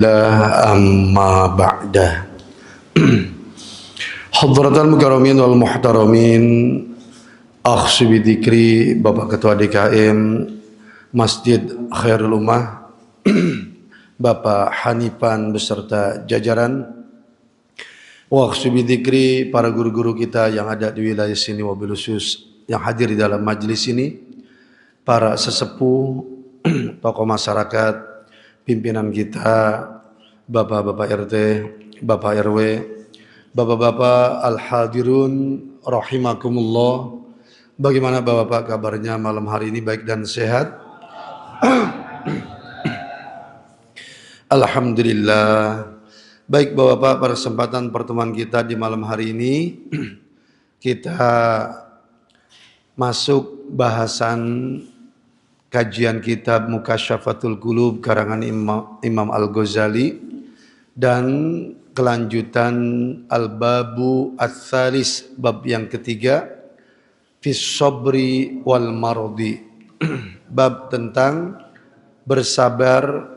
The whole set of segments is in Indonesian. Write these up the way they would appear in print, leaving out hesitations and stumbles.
La amma ba'da. Hadratal mukarramin wal muhtaramin, akhsu bidikri Bapak Ketua DKM Masjid Khairul Ummah, Bapak Hanifan beserta jajaran, wa akhsu bidikri para guru-guru kita yang ada di wilayah sini, wabil khusus yang hadir di dalam majlis ini, para sesepuh, tokoh masyarakat, pimpinan kita, bapak-bapak RT, bapak RW, bapak-bapak al-hadirun rahimakumullah. Bagaimana bapak-bapak kabarnya malam hari ini, baik dan sehat? Alhamdulillah. Baik bapak-bapak, pada kesempatan pertemuan kita di malam hari ini kita masuk bahasan kajian kitab Mukasyafatul Qulub karangan Imam Al-Ghazali dan kelanjutan Al-Babu Ats-Tsalis, bab yang ketiga, Fis Sabri wal Mardi, bab tentang bersabar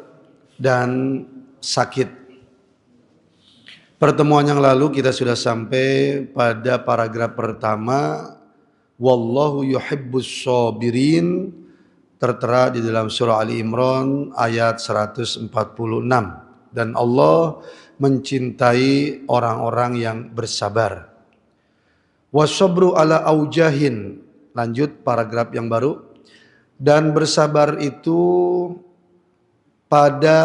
dan sakit. Pertemuan yang lalu kita sudah sampai pada paragraf pertama, wallahu yuhibbus sabirin, tertera di dalam surah Ali Imran ayat 146, dan Allah mencintai orang-orang yang bersabar. Wasabru ala aujahin, lanjut paragraf yang baru, dan bersabar itu pada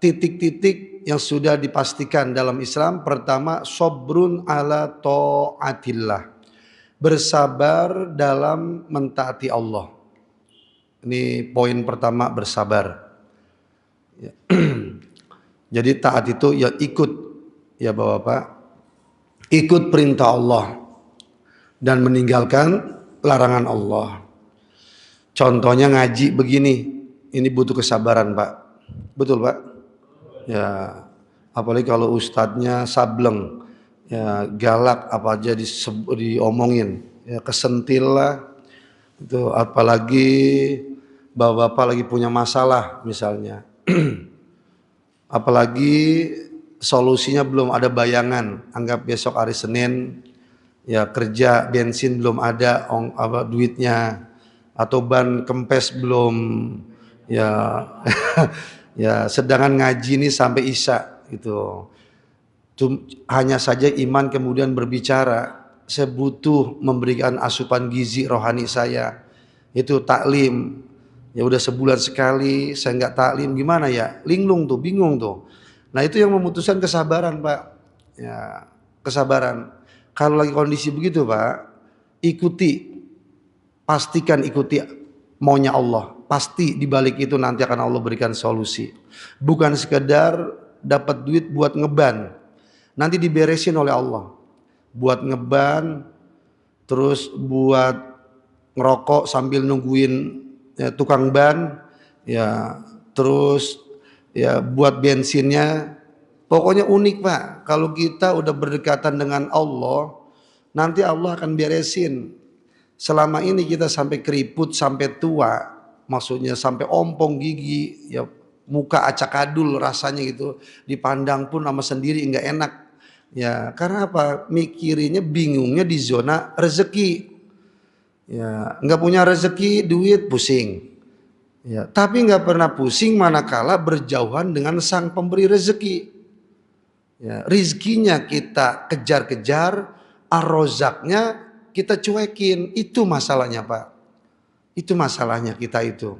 titik-titik yang sudah dipastikan dalam Islam. Pertama, sabrun ala ta'atillah, bersabar dalam mentaati Allah. Ini poin pertama, bersabar. Ya. Jadi taat itu ya ikut, ya bapak-bapak, ikut perintah Allah dan meninggalkan larangan Allah. Contohnya ngaji begini, ini butuh kesabaran pak, betul pak? Ya, apalagi kalau ustadznya sableng, ya galak, apa aja diomongin, ya kesentil lah. Itu apalagi bapak-bapak lagi punya masalah misalnya, apalagi solusinya belum ada bayangan, anggap besok hari Senin, ya kerja bensin belum ada duitnya, atau ban kempes belum, ya ya sedangkan ngaji ini sampai isya gitu. Hanya saja iman kemudian berbicara, saya butuh memberikan asupan gizi rohani saya, itu taklim. Ya udah sebulan sekali saya nggak taklim, gimana ya? Linglung tuh, bingung tuh. Nah itu yang memutuskan kesabaran pak. Ya kesabaran. Kalau lagi kondisi begitu pak, ikuti, pastikan ikuti maunya Allah. Pasti di balik itu nanti akan Allah berikan solusi. Bukan sekedar dapat duit buat ngeban, nanti diberesin oleh Allah. Buat ngeban, terus buat ngerokok sambil nungguin ya, tukang ban, ya terus ya buat bensinnya. Pokoknya unik pak. Kalau kita udah berdekatan dengan Allah, nanti Allah akan beresin. Selama ini kita sampai keriput sampai tua, maksudnya sampai ompong gigi, ya muka acak-adul rasanya gitu, dipandang pun sama sendiri nggak enak. Ya karena apa? Mikirinnya, bingungnya di zona rezeki. Ya nggak punya rezeki, duit pusing. Ya tapi nggak pernah pusing manakala berjauhan dengan sang pemberi rezeki. Ya rizkinya kita kejar-kejar, ar-rozaknya kita cuekin. Itu masalahnya pak. Itu masalahnya kita itu.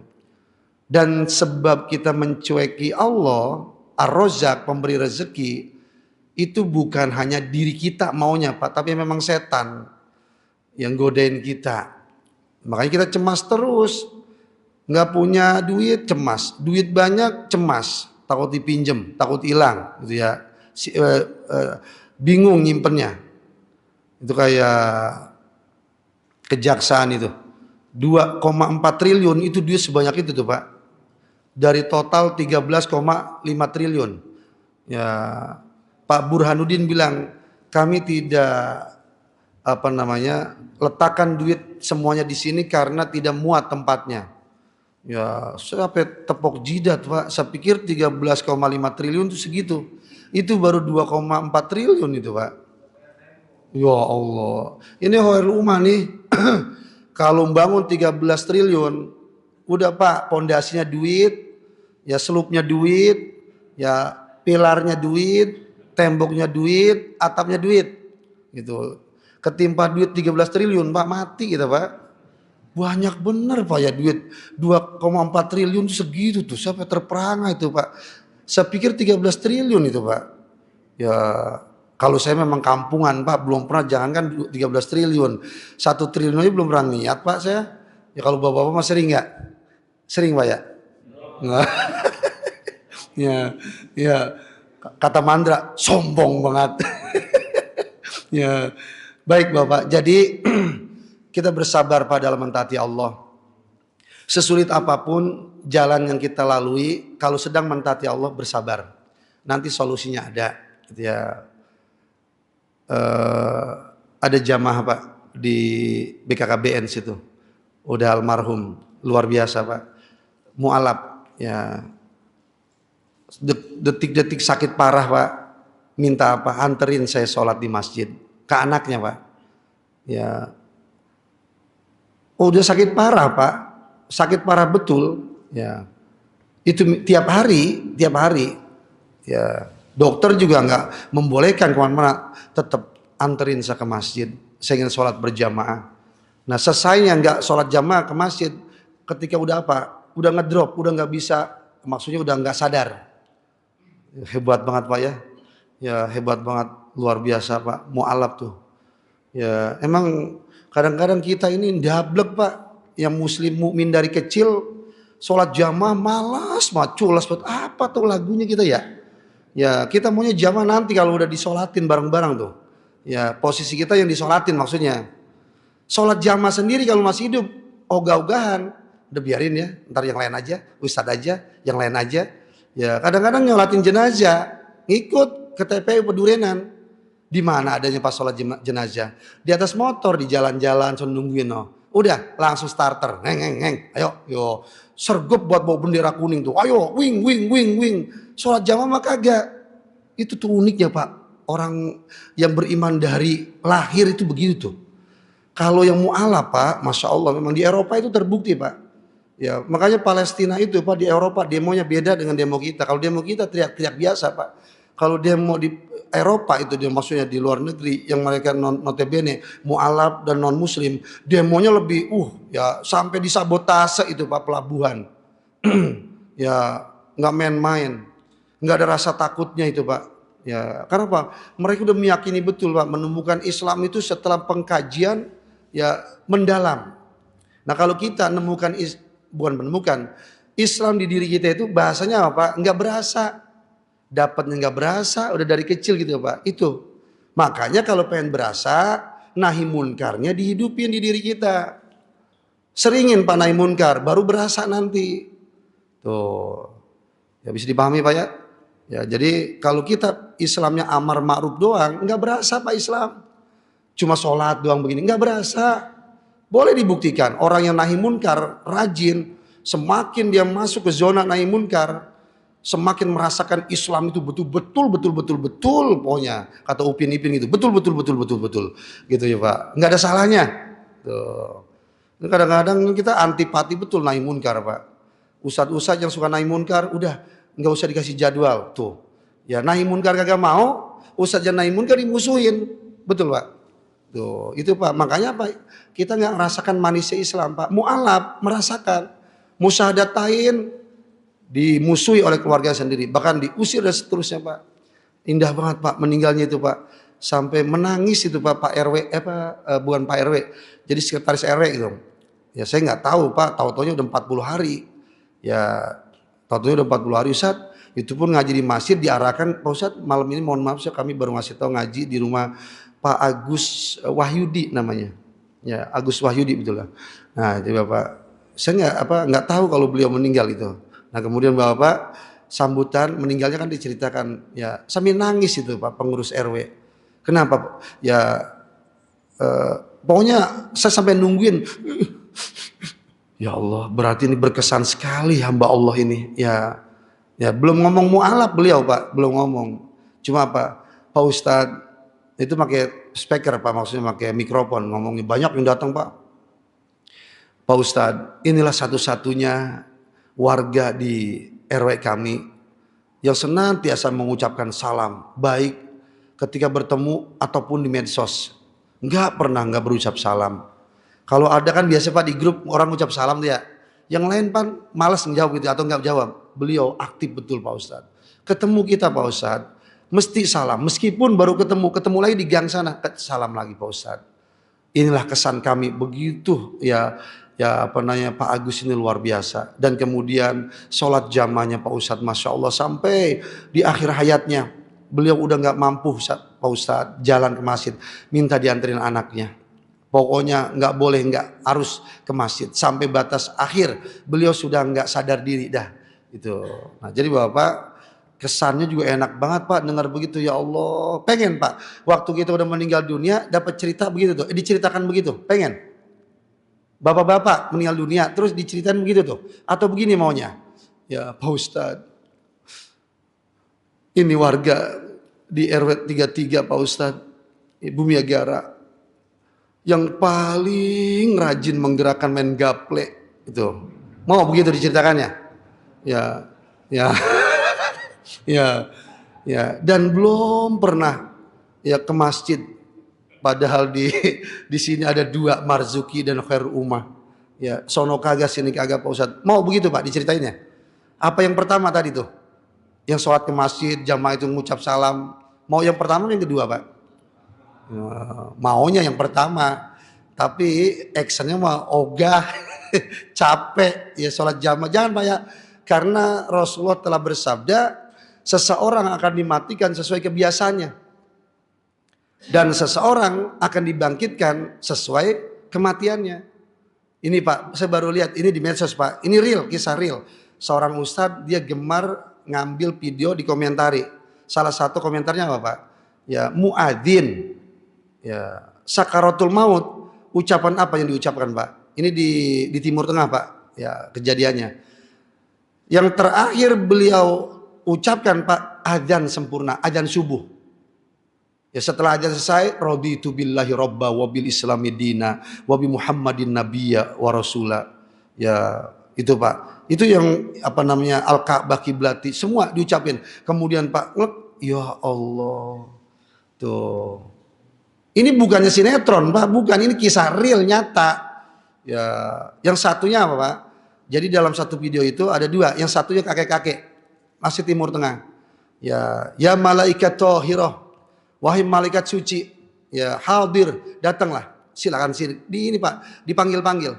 Dan sebab kita mencueki Allah, ar-rozak, pemberi rezeki, itu bukan hanya diri kita maunya pak, tapi memang setan yang godain kita. Makanya kita cemas terus. Nggak punya duit cemas, duit banyak cemas, takut dipinjem, takut hilang gitu ya. Bingung nyimpennya. Itu kayak kejaksaan itu 2,4 triliun itu duit sebanyak itu tuh pak, dari total 13,5 triliun. Ya Pak Burhanuddin bilang, kami tidak letakkan duit semuanya di sini karena tidak muat tempatnya. Ya, sampai tepok jidat, Pak. Saya pikir 13,5 triliun itu segitu. Itu baru 2,4 triliun itu, Pak. Ya Allah. Ini Hoirul Umah nih. Kalau bangun 13 triliun, udah Pak, pondasinya duit, ya selupnya duit, ya pilarnya duit, temboknya duit, atapnya duit. Gitu. Ketimpa duit 13 triliun, Pak, mati kita, Pak. Banyak bener Pak ya duit 2,4 triliun segitu tuh. Siapa terperangah itu Pak. Saya pikir 13 triliun itu Pak. Ya kalau saya memang kampungan Pak, belum pernah, jangankan 13 triliun. 1 triliun aja belum pernah niat Pak saya. Ya kalau bapak-bapak masih sering nggak? Sering Pak ya? Nggak. Ya, ya kata Mandra sombong banget. Ya, baik Bapak. Jadi kita bersabar Pak dalam mentaati Allah. Sesulit apapun jalan yang kita lalui, kalau sedang mentaati Allah bersabar. Nanti solusinya ada. Gitu ya. Ada jamaah Pak di BKKBN situ. Udah almarhum, luar biasa Pak. Mualaf ya. Detik-detik sakit parah Pak. Minta apa? Anterin saya sholat di masjid. Ke anaknya Pak. Ya. Oh, udah sakit parah Pak. Sakit parah betul. Ya. Itu tiap hari. Ya. Dokter juga nggak membolehkan kemana-mana. Tetap anterin saya ke masjid. Saya ingin sholat berjamaah. Nah selesainya nggak sholat jamaah ke masjid. Ketika udah apa? Udah ngedrop, udah nggak bisa. Maksudnya udah nggak sadar. Hebat banget Pak ya. Ya hebat banget. Luar biasa Pak. Mu'alaf tuh. Ya emang kadang-kadang kita ini ndablek Pak. Yang muslim mukmin dari kecil. Sholat jamaah malas. Culas buat apa tuh lagunya kita ya. Ya kita maunya jamaah nanti kalau udah disolatin bareng-bareng tuh. Ya posisi kita yang disolatin maksudnya. Sholat jamaah sendiri kalau masih hidup ogah-ogahan. Udah biarin ya, ntar yang lain aja, ustadz aja, yang lain aja. Ya kadang-kadang nyolatin jenazah, ngikut ke TPU Pedurenan. Di mana adanya pas sholat jenazah? Di atas motor, di jalan-jalan, nungguin no. Udah langsung starter, ngeng, ayo, yo, sergup buat bawa bendera kuning tuh, ayo, wing. Sholat jamaah mah kagak. Itu tuh uniknya Pak. Orang yang beriman dari lahir itu begitu tuh. Kalau yang mu'alaf Pak, Masya Allah memang di Eropa itu terbukti Pak. Ya, makanya Palestina itu Pak di Eropa demonya beda dengan demo kita. Kalau demo kita teriak-teriak biasa Pak. Kalau demo di Eropa itu dia maksudnya di luar negeri yang mereka notabene mu'alaf dan non muslim, demonya lebih ya sampai disabotase itu Pak pelabuhan. Ya nggak main-main. Nggak ada rasa takutnya itu Pak. Ya, karena apa? Mereka udah meyakini betul Pak menemukan Islam itu setelah pengkajian ya mendalam. Nah kalau kita bukan menemukan Islam di diri kita itu bahasanya apa? Nggak berasa, dapatnya nggak berasa, udah dari kecil gitu Pak. Itu makanya kalau pengen berasa, nahi munkarnya dihidupin di diri kita. Seringin Pak nahi munkar, baru berasa nanti. Tuh, ya bisa dipahami Pak ya. Ya jadi kalau kita Islamnya amar ma'ruf doang, nggak berasa Pak Islam. Cuma sholat doang begini, nggak berasa. Boleh dibuktikan orang yang nahi munkar rajin, semakin dia masuk ke zona nahi munkar, semakin merasakan Islam itu betul pokoknya kata Upin Ipin gitu, betul gitu ya Pak. Nggak ada salahnya. Tuh. Kadang-kadang kita antipati betul nahi munkar Pak. Ustadz-ustadz yang suka nahi munkar udah nggak usah dikasih jadwal tuh. Ya nahi munkar kagak mau, ustadz yang nahi munkar dimusuhin, betul Pak. Tuh, itu Pak. Makanya Pak, kita nggak merasakan manisnya Islam Pak. Mu'alaf merasakan, musyahadatain dimusuhi oleh keluarga sendiri, bahkan diusir dan seterusnya Pak. Indah banget Pak meninggalnya itu Pak. Sampai menangis itu Pak RW, bukan Pak RW, jadi sekretaris RW gitu. Ya saya nggak tahu Pak, tahu-taunya udah 40 hari. Ya tahu-taunya udah 40 hari Ustaz. Itu pun ngaji di masjid diarahkan, Pak Ustaz malam ini mohon maaf kami baru ngasih tahu ngaji di rumah Pak Agus Wahyudi namanya. Ya, Agus Wahyudi betul lah. Nah, jadi Bapak saya nggak tahu kalau beliau meninggal itu. Nah, kemudian Bapak sambutan meninggalnya kan diceritakan ya sambil nangis itu Pak pengurus RW. Kenapa? Ya pokoknya saya sampai nungguin Ya Allah, berarti ini berkesan sekali hamba Allah ini. Ya, ya belum ngomong mualaf beliau Pak, belum ngomong. Cuma apa? Pak Ustadz itu pakai speaker Pak, maksudnya pakai mikrofon ngomongnya banyak yang datang Pak. Pak Ustadz, inilah satu-satunya warga di RW kami yang senantiasa mengucapkan salam baik ketika bertemu ataupun di medsos. Nggak berucap salam. Kalau ada kan biasa Pak di grup orang ucap salam tuh ya. Yang lain Pak malas menjawab gitu atau nggak jawab. Beliau aktif betul Pak Ustadz. Ketemu kita Pak Ustadz, mesti salam. Meskipun baru ketemu lagi di gang sana, salam lagi Pak Ustadz. Inilah kesan kami begitu ya, ya apa namanya Pak Agus ini luar biasa. Dan kemudian sholat jamaahnya Pak Ustadz, Masya Allah sampai di akhir hayatnya beliau udah nggak mampu Pak Ustadz jalan ke masjid, minta dianterin anaknya. Pokoknya nggak boleh, nggak harus ke masjid sampai batas akhir beliau sudah nggak sadar diri dah itu. Nah jadi Bapak kesannya juga enak banget Pak dengar begitu, ya Allah pengen Pak waktu kita udah meninggal dunia dapat cerita begitu tuh, diceritakan begitu, pengen bapak-bapak meninggal dunia terus diceritain begitu tuh, atau begini maunya, ya Pak Ustadz ini warga di RW 33 Pak Ustadz Ibu Miagara yang paling rajin menggerakkan main gaple itu. Mau begitu diceritakannya? Ya, ya, ya, ya. Dan belum pernah ya ke masjid. Padahal di sini ada dua Marzuki dan Khairul Ummah. Ya, sono kagak sini kagak Pak Ustadz. Mau begitu Pak diceritainnya? Apa yang pertama tadi tuh? Yang sholat ke masjid, jamaah itu ngucap salam. Mau yang pertama yang kedua Pak? Maunya yang pertama, tapi actionnya mah ogah, capek ya sholat jamaah. Jangan banyak, karena Rasulullah telah bersabda seseorang akan dimatikan sesuai kebiasaannya dan seseorang akan dibangkitkan sesuai kematiannya. Ini Pak, saya baru lihat ini di medsos Pak, ini real, kisah real. Seorang ustadz dia gemar ngambil video dikomentari. Salah satu komentarnya apa Pak? Ya muadzin. Ya, sakaratul maut, ucapan apa yang diucapkan Pak? Ini di Timur Tengah Pak, ya kejadiannya. Yang terakhir beliau ucapkan Pak, adzan sempurna, adzan subuh. Ya setelah adzan selesai, raditu billahi robba wa bil islami dina wa bi muhammadin nabiyya wa rasula. Ya itu Pak, itu yang apa namanya al-Ka'bah kiblati, semua diucapin. Kemudian Pak, ya Allah, tuh. Ini bukannya sinetron Pak, bukan, ini kisah real nyata. Ya, yang satunya apa Pak? Jadi dalam satu video itu ada dua, yang satunya kakek-kakek, masih Timur Tengah. Ya malaikat tohiroh, wahai malaikat suci, ya hadir, datanglah, silakan sini. Di ini Pak, dipanggil-panggil.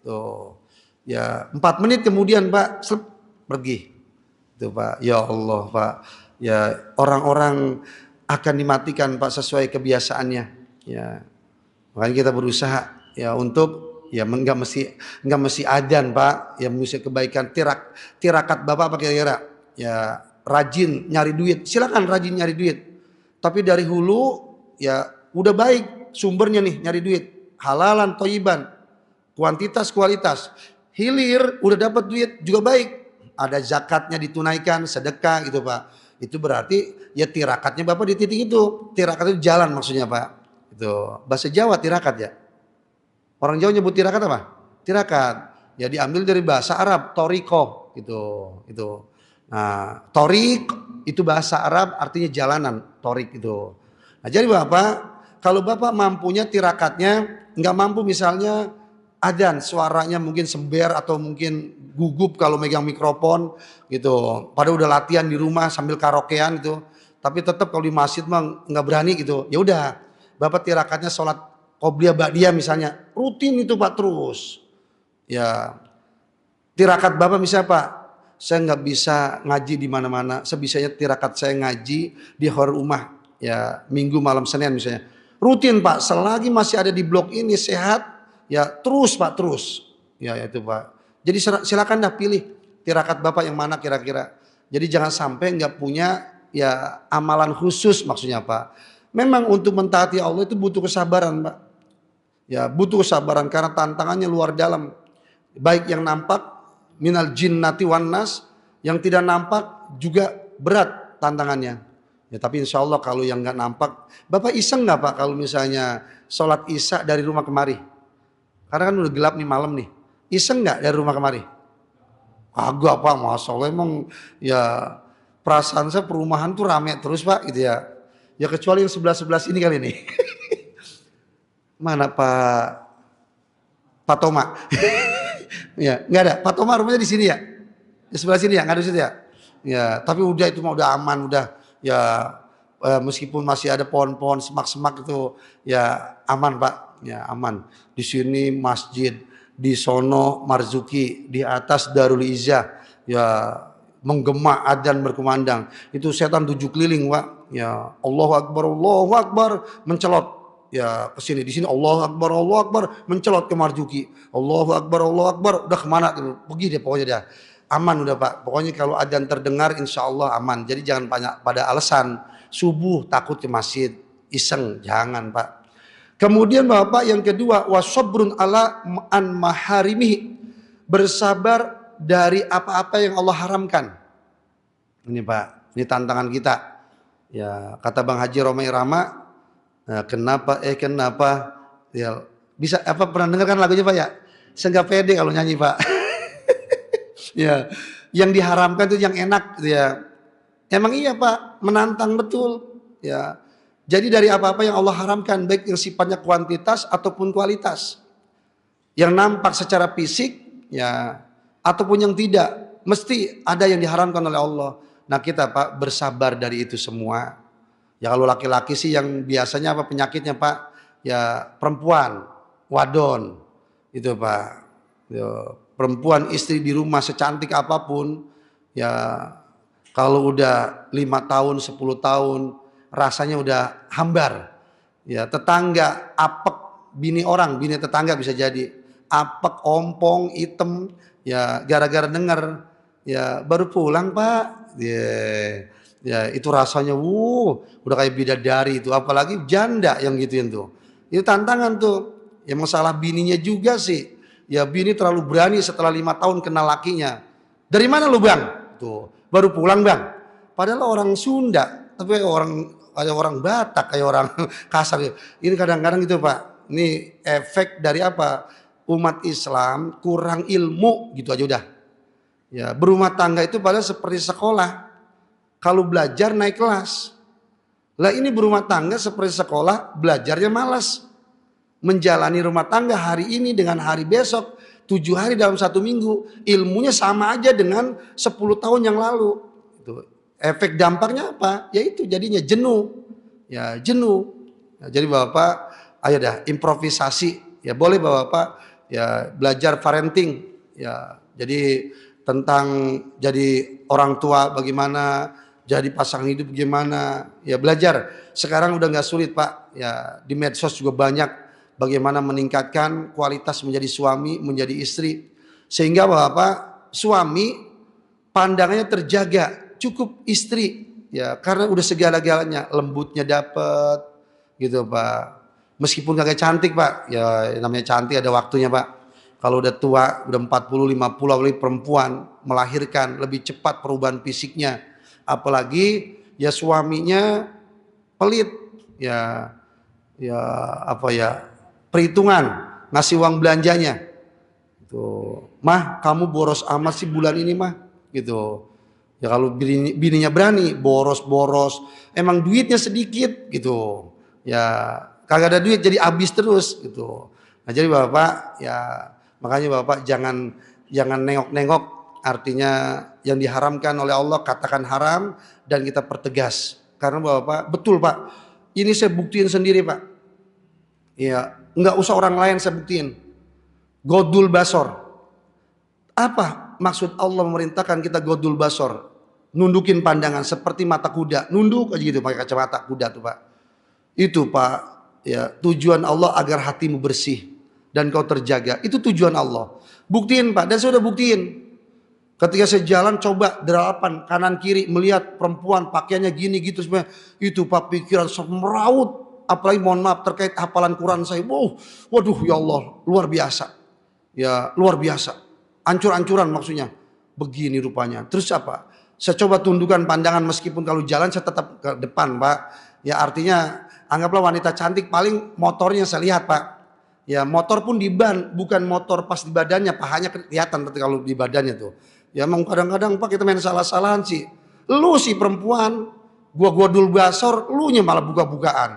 Tuh, ya 4 menit kemudian Pak, pergi. Tuh Pak, ya Allah Pak, ya orang-orang akan dimatikan Pak sesuai kebiasaannya. Ya, makanya kita berusaha ya untuk ya nggak mesti adzan Pak, ya mesti kebaikan tirakat Bapak apa kira-kira? Ya rajin nyari duit, silakan rajin nyari duit. Tapi dari hulu ya udah baik sumbernya nih nyari duit, halalan thayyiban, kuantitas kualitas. Hilir udah dapat duit juga baik, ada zakatnya ditunaikan, sedekah gitu Pak. Itu berarti ya tirakatnya Bapak di titik itu. Tirakat itu jalan maksudnya Pak. Itu bahasa Jawa tirakat ya. Orang Jawa nyebut tirakat apa? Tirakat. Ya diambil dari bahasa Arab, toriko gitu. Itu. Nah, torik itu bahasa Arab artinya jalanan, torik itu. Nah, jadi Bapak, kalau Bapak mampunya tirakatnya, nggak mampu misalnya adzan suaranya mungkin sember atau mungkin gugup kalau megang mikrofon gitu. Padahal udah latihan di rumah sambil karaokean gitu. Tapi tetap kalau di masjid mah nggak berani gitu. Ya udah, Bapak tirakatnya sholat qobliyah ba'diyah misalnya, rutin itu Pak terus. Ya, tirakat Bapak misalnya Pak, saya nggak bisa ngaji di mana-mana. Sebisanya tirakat saya ngaji di Khairul Ummah. Ya, Minggu malam Senin misalnya. Rutin Pak, selagi masih ada di blok ini sehat, ya terus Pak terus. Ya itu Pak. Jadi silakan dah pilih tirakat Bapak yang mana kira-kira. Jadi jangan sampai nggak punya ya amalan khusus maksudnya Pak. Memang untuk mentaati Allah itu butuh kesabaran Pak. Ya butuh kesabaran karena tantangannya luar dalam. Baik yang nampak minal jinnati wan nas, yang tidak nampak juga berat tantangannya. Ya tapi insya Allah kalau yang nggak nampak, Bapak iseng nggak Pak kalau misalnya sholat isya dari rumah kemari? Karena kan udah gelap nih malam nih. Iseng nggak dari rumah kemari? Agak Pak, Masya Allah emang ya perasaan saya perumahan tuh rame terus Pak gitu ya. Ya kecuali yang sebelah-sebelah sini kali ini. Mana Pak Toma? Ya, nggak ada. Pak Toma rumahnya di sini ya? Di sebelah sini ya, nggak ada di situ ya? Ya, tapi udah itu mah udah aman, udah ya meskipun masih ada pohon-pohon semak-semak itu ya aman Pak, ya aman. Di sini masjid, di sono Marzuki, di atas Darul Izzah, ya menggema adzan berkumandang. Itu setan 7 keliling Pak, ya Allahu Akbar mencelot. Ya ke sini, di sini Allahu Akbar mencelot ke Marzuki. Allahu Akbar, udah kemana tuh? Pergi deh pokoknya dia. Aman udah Pak. Pokoknya kalau adzan terdengar insya Allah aman. Jadi jangan banyak pada alasan subuh takut ke masjid, iseng, jangan Pak. Kemudian Bapak yang kedua, wasabrun ala an maharimihi, bersabar dari apa-apa yang Allah haramkan. Ini Pak, ini tantangan kita. Ya kata Bang Haji Romai Rama, nah, kenapa ya bisa apa pernah dengar kan lagunya Pak ya? Saya nggak pede kalau nyanyi Pak. Ya, yang diharamkan itu yang enak gitu ya. Emang iya Pak, menantang betul. Ya, jadi dari apa-apa yang Allah haramkan, baik yang sifatnya kuantitas ataupun kualitas, yang nampak secara fisik, ya, ataupun yang tidak, mesti ada yang diharamkan oleh Allah. Nah kita Pak bersabar dari itu semua. Ya kalau laki-laki sih yang biasanya apa penyakitnya Pak? Ya perempuan, wadon, itu Pak. Ya, perempuan istri di rumah secantik apapun, ya kalau udah 5 tahun, 10 tahun, rasanya udah hambar. Ya tetangga apek bini orang, bini tetangga bisa jadi apek, ompong, item, ya gara-gara denger, ya baru pulang Pak. Ya itu rasanya udah kayak bidadari itu, apalagi janda yang gituin tuh. Itu tantangan tuh. Ya masalah bininya juga sih. Ya bini terlalu berani setelah 5 tahun kenal lakinya. Dari mana lu Bang? Tuh, baru pulang Bang. Padahal orang Sunda, tapi kayak orang Batak, kayak orang kasar. Ini kadang-kadang gitu Pak. Ini efek dari apa? Umat Islam kurang ilmu gitu aja udah. Ya, berumah tangga itu padahal seperti sekolah. Kalau belajar naik kelas. Lah ini berumah tangga seperti sekolah, belajarnya malas. Menjalani rumah tangga hari ini dengan hari besok, 7 hari dalam 1 minggu, ilmunya sama aja dengan 10 tahun yang lalu. Itu. Efek dampaknya apa? Ya itu jadinya jenuh. Ya jenuh. Ya, jadi Bapak, ayo dah improvisasi. Ya boleh Bapak ya belajar parenting. Ya jadi tentang jadi orang tua bagaimana, jadi pasangan hidup gimana, ya belajar. Sekarang udah nggak sulit Pak, ya di medsos juga banyak bagaimana meningkatkan kualitas menjadi suami, menjadi istri. Sehingga Bapak suami pandangannya terjaga, cukup istri, ya karena udah segala-galanya, lembutnya dapat, gitu Pak. Meskipun kagak cantik Pak, ya namanya cantik ada waktunya Pak. Kalau udah tua, udah 40, 50, apalagi perempuan melahirkan lebih cepat perubahan fisiknya. Apalagi ya suaminya pelit, ya apa ya perhitungan ngasih uang belanjanya. Tuh, mah kamu boros amat sih bulan ini mah, gitu. Ya kalau bininya berani boros-boros, emang duitnya sedikit gitu. Ya kagak ada duit jadi habis terus gitu. Nah jadi Bapak ya makanya Bapak jangan nengok-nengok, artinya yang diharamkan oleh Allah katakan haram dan kita pertegas. Karena Bapak betul Pak, ini saya buktiin sendiri Pak. Ya nggak usah orang lain saya buktiin. Godul basor. Apa maksud Allah memerintahkan kita godul basor? Nundukin pandangan seperti mata kuda, nunduk aja gitu pakai kacamata kuda tuh Pak. Itu Pak, ya tujuan Allah agar hatimu bersih dan kau terjaga. Itu tujuan Allah. Buktiin Pak, dan saya udah buktiin. Ketika saya jalan coba derapan kanan kiri melihat perempuan pakaiannya gini gitu sebenarnya. Itu Pak pikiran semeraut. apalagi mohon maaf terkait hafalan Quran saya, wow, waduh ya Allah, luar biasa. Ya, luar biasa. Ancur-ancuran maksudnya. Begini rupanya. Terus apa? Saya coba tundukkan pandangan meskipun kalau jalan saya tetap ke depan, Pak. Ya artinya anggaplah wanita cantik paling motornya saya lihat, Pak. Ya motor pun di ban, bukan motor pas di badannya, pahanya kelihatan kalau di badannya tuh. Ya emang kadang-kadang Pak kita main salah-salahan sih. Lu sih perempuan, gua dul basor, lu nya malah buka-bukaan.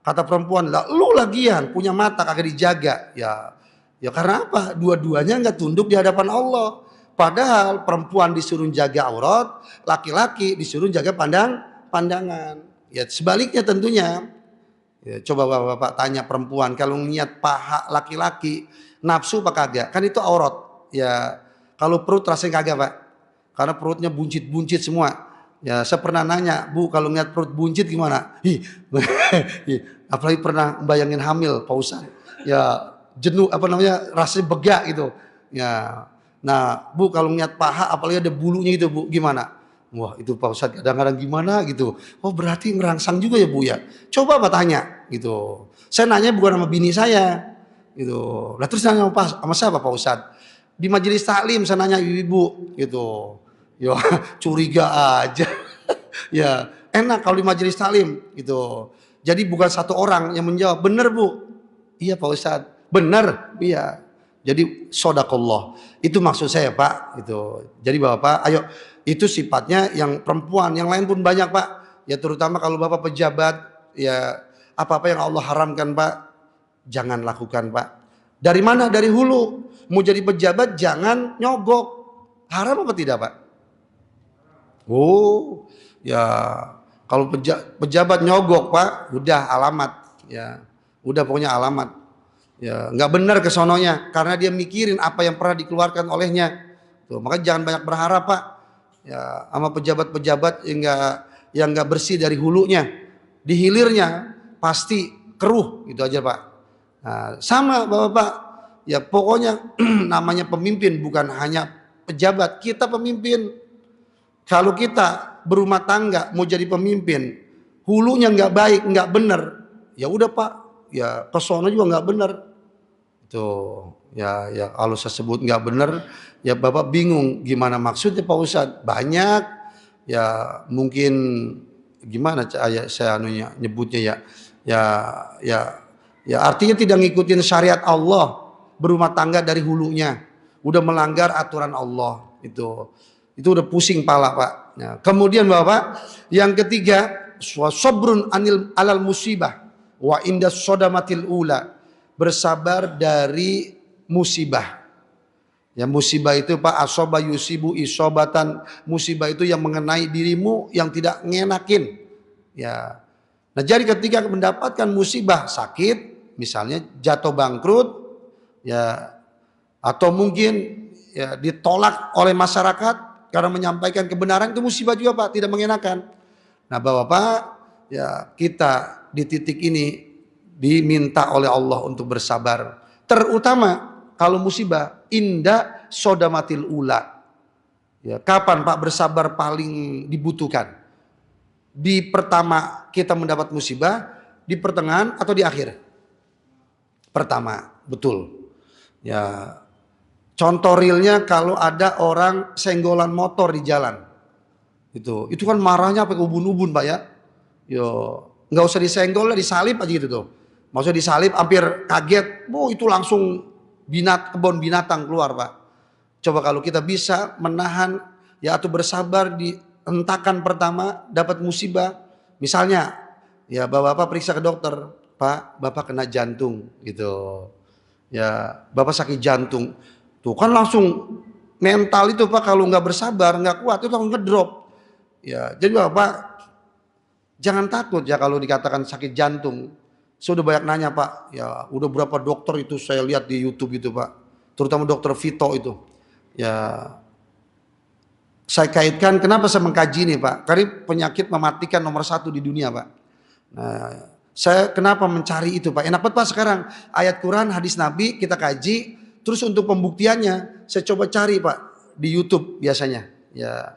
Kata perempuan, lah lu lagian punya mata kagak dijaga. Ya karena apa? Dua-duanya nggak tunduk di hadapan Allah. Padahal perempuan disuruh jaga aurat, laki-laki disuruh jaga pandangan. Ya sebaliknya tentunya. Ya, coba bapak tanya perempuan, kalau niat paha laki-laki nafsu apa kagak? Kan itu aurat. Ya kalau perut rasanya kagak Pak. Karena perutnya buncit-buncit semua. Ya saya pernah nanya, Bu kalau ngeliat perut buncit gimana? Apalagi pernah bayangin hamil Pak Ustadz. Ya jenuh rasanya begak gitu. Ya. Nah, Bu kalau ngeliat paha apalagi ada bulunya gitu, Bu, gimana? Wah, itu Pak Ustadz kadang-kadang gimana gitu. Oh, berarti ngerangsang juga ya, Bu ya. Coba Pak tanya gitu. Saya nanya bukan sama bini saya gitu. Lah terus nanya sama siapa Pak Ustadz? Di majelis taklim saya nanya ibu gitu. Ya, curiga aja. Ya, enak kalau di majelis taklim gitu. Jadi bukan satu orang yang menjawab, "Benar, Bu." "Iya, Pak Ustadz." "Benar?" "Iya." Jadi sodakallah. Itu maksud saya Pak. Itu. Jadi Bapak, ayo itu sifatnya yang perempuan. Yang lain pun banyak Pak. Ya terutama kalau Bapak pejabat, ya apa-apa yang Allah haramkan Pak, jangan lakukan Pak. Dari mana? Dari hulu. Mau jadi pejabat jangan nyogok. Haram apa tidak Pak? Oh, ya kalau pejabat nyogok Pak, udah alamat. Ya, udah pokoknya alamat. Ya, nggak benar kesononya karena dia mikirin apa yang pernah dikeluarkan olehnya. Tuh, maka jangan banyak berharap Pak. Ya, sama pejabat-pejabat yang nggak bersih dari hulunya, di hilirnya pasti keruh gitu aja Pak. Nah, sama Bapak, ya pokoknya namanya pemimpin bukan hanya pejabat, kita pemimpin. Kalau kita berumah tangga mau jadi pemimpin, hulunya nggak baik, nggak benar, ya udah Pak, ya kesono juga nggak benar. Tuh, ya kalau saya sebut nggak benar, ya Bapak bingung gimana maksudnya Pak Ustadz. Banyak, ya mungkin gimana saya nyebutnya ya, ya, ya artinya tidak ngikutin syariat Allah, berumah tangga dari hulunya, udah melanggar aturan Allah itu udah pusing pala Pak. Ya, kemudian Bapak, yang ketiga, sabrun alal musibah wa indas sodamatil ula. Bersabar dari musibah. Ya musibah itu Pak, asoba yusibu isobatan, musibah itu yang mengenai dirimu yang tidak ngenakin. Ya. Nah jadi ketika mendapatkan musibah sakit, misalnya jatuh bangkrut, ya atau mungkin ya ditolak oleh masyarakat karena menyampaikan kebenaran, itu musibah juga Pak, tidak mengenakan. Nah Bapak, ya kita di titik ini diminta oleh Allah untuk bersabar. Terutama kalau musibah, inda sodamatil ula. Ya, kapan Pak bersabar paling dibutuhkan? Di pertama kita mendapat musibah, di pertengahan atau di akhir? Pertama, betul. Ya, contoh realnya kalau ada orang senggolan motor di jalan. Itu kan marahnya sampai ubun-ubun Pak ya. Yo, nggak usah disenggol lah, disalip aja gitu tuh. Maksudnya disalip hampir kaget, itu langsung kebun binatang keluar Pak. Coba kalau kita bisa menahan ya atau bersabar di hentakan pertama dapat musibah. Misalnya ya bapak periksa ke dokter, Pak bapak kena jantung gitu. Ya bapak sakit jantung. Tuh kan langsung mental itu Pak kalau nggak bersabar nggak kuat itu langsung ngedrop. Ya jadi bapak jangan takut ya kalau dikatakan sakit jantung. Saya udah banyak nanya Pak, ya udah berapa dokter itu saya lihat di YouTube itu Pak, terutama dokter Vito itu. Ya saya kaitkan kenapa saya mengkaji ini Pak, karena penyakit mematikan nomor 1 di dunia Pak. Nah, saya kenapa mencari itu Pak, enak banget Pak sekarang ayat Quran, hadis Nabi kita kaji, terus untuk pembuktiannya saya coba cari Pak di YouTube biasanya, ya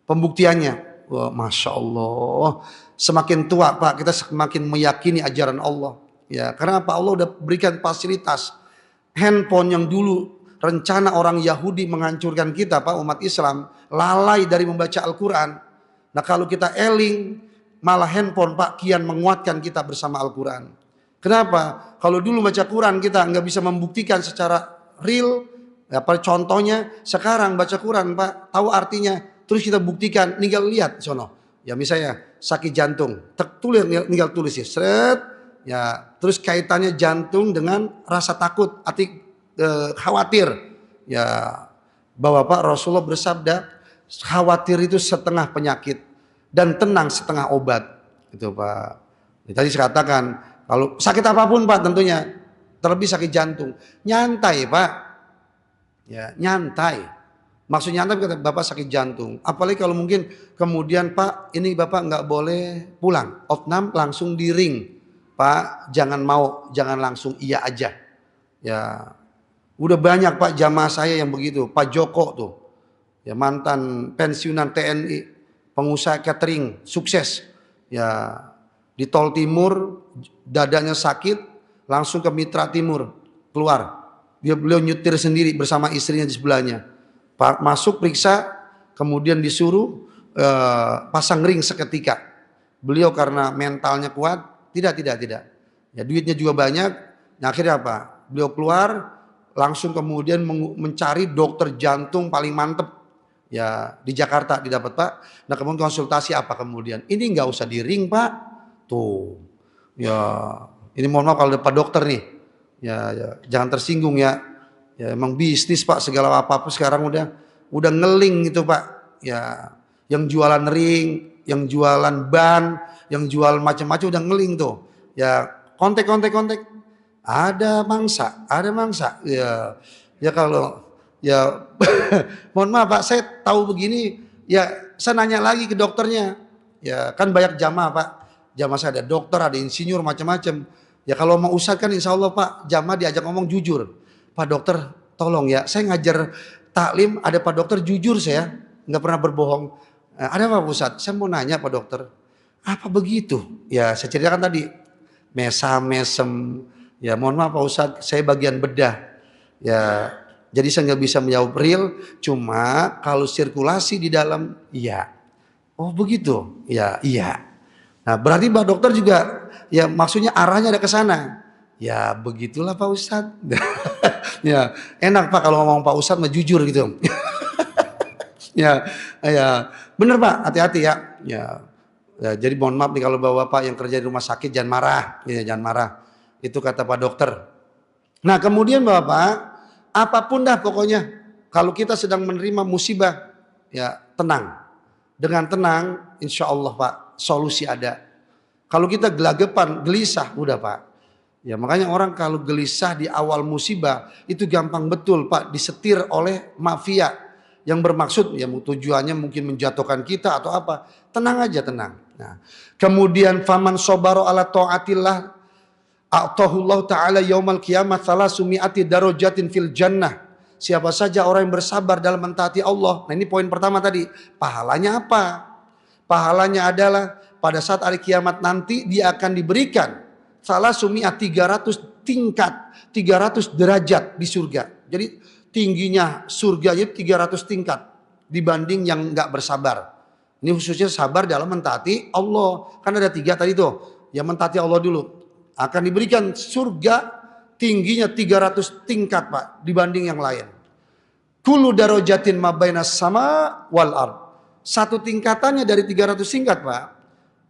pembuktiannya. Wah, Masya Allah. Semakin tua Pak, kita semakin meyakini ajaran Allah. Ya, karena apa? Allah udah berikan fasilitas. Handphone yang dulu rencana orang Yahudi menghancurkan kita Pak, umat Islam, lalai dari membaca Al-Quran. Nah kalau kita eling, malah handphone Pak kian menguatkan kita bersama Al-Quran. Kenapa? Kalau dulu baca Quran kita nggak bisa membuktikan secara real, apa contohnya sekarang baca Quran Pak, tahu artinya, terus kita buktikan, tinggal lihat sono. Ya misalnya sakit jantung, tulis tinggal tulis ya, seret, ya terus kaitannya jantung dengan rasa takut, khawatir. Ya bahwa Pak Rasulullah bersabda, khawatir itu setengah penyakit dan tenang setengah obat. Itu Pak. Tadi saya katakan kalau sakit apapun Pak tentunya, terlebih sakit jantung, nyantai Pak. Ya, nyantai. Maksud nyantai kata Bapak sakit jantung. Apalagi kalau mungkin kemudian Pak, ini Bapak nggak boleh pulang. Opnam langsung di ring. Pak, jangan mau, jangan langsung iya aja. Ya, udah banyak Pak jamaah saya yang begitu. Pak Joko tuh, ya mantan pensiunan TNI, pengusaha catering, sukses. Ya, di Tol Timur, dadanya sakit, langsung ke Mitra Timur, keluar. Beliau nyetir sendiri bersama istrinya di sebelahnya. Masuk periksa, kemudian disuruh pasang ring seketika. Beliau karena mentalnya kuat, tidak. Ya duitnya juga banyak. Nah akhirnya apa? Beliau keluar, langsung kemudian mencari dokter jantung paling mantep. Ya di Jakarta didapat Pak. Nah kemudian konsultasi apa kemudian? Ini nggak usah di ring Pak. Tuh, ya ini mohon maaf kalau ada Pak dokter nih. Ya, jangan tersinggung ya. Ya emang bisnis Pak, segala apa-apa sekarang udah ngeling gitu Pak. Ya, yang jualan ring, yang jualan ban, yang jual macam-macam udah ngeling tuh. Ya, kontak. Ada mangsa. Ya kalau ya mohon maaf Pak, saya tahu begini, ya saya nanya lagi ke dokternya. Ya, kan banyak jamaah Pak. Jamaah saya ada dokter, ada insinyur macam-macam. Ya kalau mau ustadz kan insya Allah Pak, jamaah diajak ngomong jujur. Pak dokter tolong ya, saya ngajar taklim ada Pak dokter jujur saya, nggak pernah berbohong. Ada apa Pak Ustadz? Saya mau nanya Pak dokter, apa begitu? Ya saya ceritakan tadi, mesem, ya mohon maaf Pak Ustadz, saya bagian bedah. Ya jadi saya nggak bisa menjawab real, cuma kalau sirkulasi di dalam, iya. Oh begitu, ya iya. Nah berarti Pak dokter juga ya maksudnya arahnya ada ke sana. Ya begitulah Pak Ustadz. Ya enak Pak kalau ngomong Pak Ustadz mah jujur gitu. Ya bener Pak, hati-hati ya. Ya, jadi mohon maaf nih kalau bapak yang kerja di rumah sakit jangan marah. Ya jangan marah. Itu kata Pak dokter. Nah kemudian Bapak, apapun dah pokoknya kalau kita sedang menerima musibah, ya tenang. Dengan tenang insya Allah Pak solusi ada. Kalau kita gelagapan, gelisah, udah Pak. Ya makanya orang kalau gelisah di awal musibah itu gampang betul Pak disetir oleh mafia yang bermaksud ya tujuannya mungkin menjatuhkan kita atau apa. Tenang aja tenang. Nah, kemudian faman sobaro ala taatillah a'tahullahu ta'ala yaumal qiyamah thalasumi'ati darajatin fil jannah. Siapa saja orang yang bersabar dalam mentaati Allah. Nah ini poin pertama tadi. Pahalanya apa? Pahalanya adalah pada saat hari kiamat nanti dia akan diberikan salah sumi'ah 300 tingkat, 300 derajat di surga. Jadi tingginya surganya 300 tingkat dibanding yang enggak bersabar. Ini khususnya sabar dalam mentaati Allah. Kan ada 3 tadi tuh. Yang mentaati Allah dulu. Akan diberikan surga tingginya 300 tingkat Pak dibanding yang lain. Kullu darajatin ma bainas sama wal ard. Satu tingkatannya dari 300 tingkat Pak.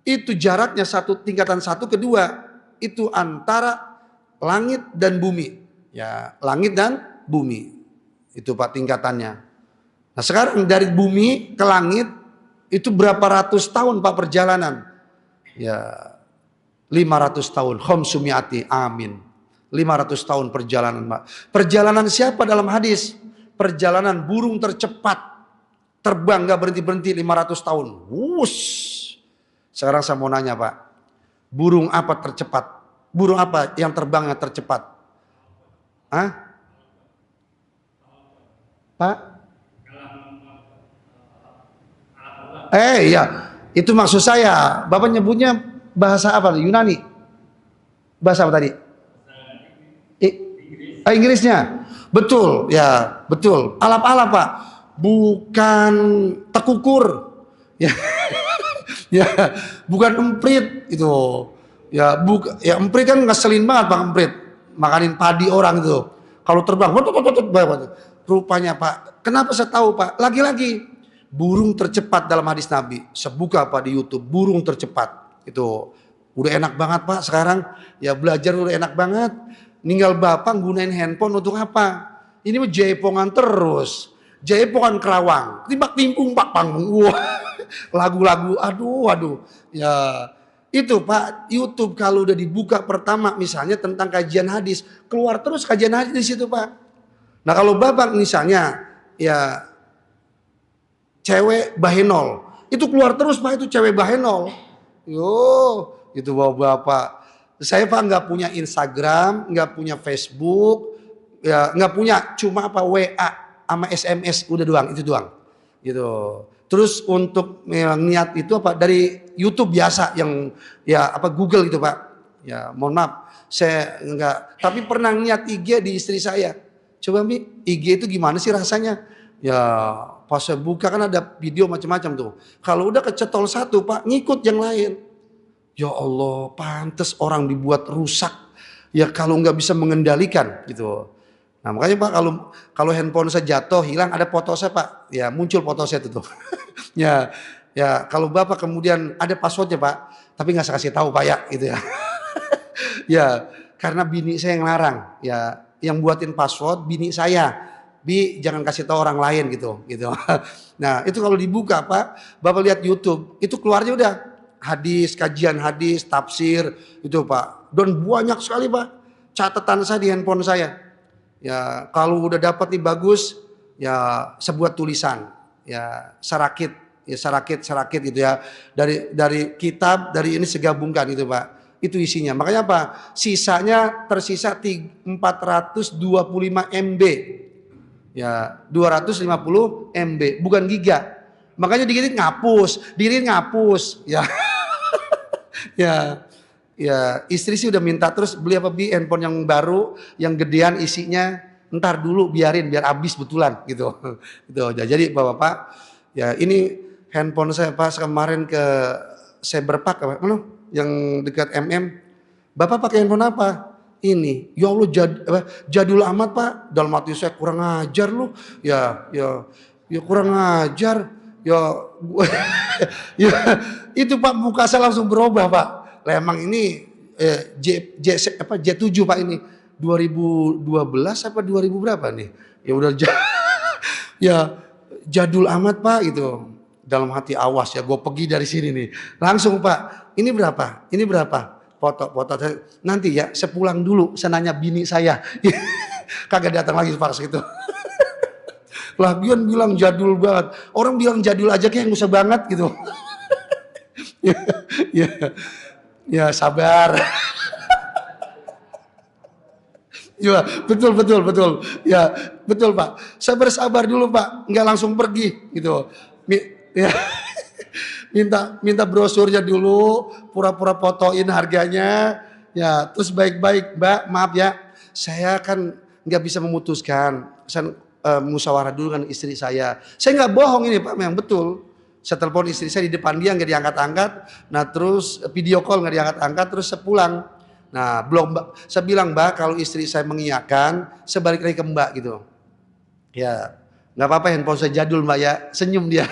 Itu jaraknya satu tingkatan satu kedua itu antara langit dan bumi. Ya, langit dan bumi. Itu Pak tingkatannya. Nah, sekarang dari bumi ke langit itu berapa ratus tahun Pak perjalanan? Ya, 500 tahun. Khomsumiati, amin. 500 tahun perjalanan Pak. Perjalanan siapa dalam hadis? Perjalanan burung tercepat. Terbang gak berhenti-berhenti 500 tahun. Wush. Sekarang saya mau nanya Pak. Burung apa tercepat? Burung apa yang terbangnya tercepat? Hah? Pak? Iya, itu maksud saya. Bapak nyebutnya bahasa apa? Yunani. Bahasa apa tadi? Inggrisnya. Betul, ya, betul. Alap-alap, Pak. Bukan tekukur. Ya, ya, bukan emprit itu. Ya emprit kan ngeselin banget Pak emprit. Makanin padi orang itu. Kalau terbang, rupanya Pak. Kenapa saya tahu Pak? Lagi-lagi burung tercepat dalam hadis Nabi. Sebuka Pak di YouTube, burung tercepat. Itu udah enak banget Pak sekarang. Ya belajar udah enak banget. Ninggal Bapak gunain handphone untuk apa? Ini mah jaipongan terus. Jaipongan Kerawang. Timbak timpung Pak panggung. Wah. Lagu-lagu aduh. Ya itu Pak, YouTube kalau udah dibuka pertama misalnya tentang kajian hadis, keluar terus kajian hadis di situ Pak. Nah kalau Bapak misalnya ya cewek bahenol, itu keluar terus Pak itu cewek bahenol. Yo, itu Bapak. Saya Pak nggak punya Instagram, nggak punya Facebook, ya nggak punya, cuma apa WA sama SMS udah doang, itu doang. Gitu. Terus untuk niat itu apa dari YouTube biasa yang ya apa Google gitu Pak. Ya mohon maaf saya enggak, tapi pernah niat IG di istri saya. Coba Mi, IG itu gimana sih rasanya? Ya pas saya buka kan ada video macam-macam tuh. Kalau udah kecetol satu Pak, ngikut yang lain. Ya Allah, pantes orang dibuat rusak. Ya kalau nggak bisa mengendalikan gitu. Nah makanya Pak kalau handphone saya jatuh hilang ada foto saya Pak, ya muncul foto saya itu tuh. ya kalau Bapak kemudian ada passwordnya Pak, tapi nggak saya kasih tahu Pak ya gitu ya. Ya karena bini saya yang larang, ya yang buatin password bini saya. Bi jangan kasih tahu orang lain gitu. Nah itu kalau dibuka Pak, Bapak lihat YouTube itu keluarnya udah hadis, kajian hadis, tafsir itu Pak. Dan banyak sekali Pak catatan saya di handphone saya. Ya kalau udah dapat nih bagus, ya sebuah tulisan, ya sarakit gitu ya dari kitab dari ini segabungkan itu Pak, itu isinya. Makanya apa? Sisanya tersisa 425 MB, ya 250 MB, bukan giga. Makanya dikit ngapus, ya, ya. Ya istri sih udah minta terus beli apa Bi handphone yang baru yang gedean isinya ntar dulu biarin biar habis betulan gitu. Gitu. Jadi Bapak ya ini handphone saya pas kemarin ke Cyberpark apa yang dekat MM. Bapak pakai handphone apa? Ini. Ya Allah jadul amat Pak. Dalam hati saya kurang ajar lu. Ya kurang ajar. Ya itu Pak muka saya langsung berubah Pak. Lah emang ini J7 Pak ini 2012 apa 2000 berapa nih? Ya udah ya jadul amat Pak gitu. Dalam hati awas ya gue pergi dari sini nih. Langsung Pak, ini berapa? Ini berapa? Foto nanti ya sepulang dulu saya nanya bini saya. Kagak datang lagi Pak gitu. Lagian bilang jadul banget. Orang bilang jadul aja kayak nggak usah banget gitu. Ya sabar. Ya betul. Ya betul Pak. Sabar dulu Pak. Nggak langsung pergi gitu. Ya. Minta brosurnya dulu. Pura-pura fotoin harganya. Ya terus baik-baik Mbak. Maaf ya. Saya kan nggak bisa memutuskan. Saya musyawarah dulu kan istri saya. Saya nggak bohong ini Pak. Memang betul. Saya telepon istri saya di depan dia nggak diangkat-angkat. Nah terus video call nggak diangkat-angkat. Terus saya pulang. Nah belum saya bilang Mbak kalau istri saya mengiyakan, saya balik lagi ke Mbak gitu. Ya nggak apa-apa handphone saya jadul Mbak ya. Senyum dia.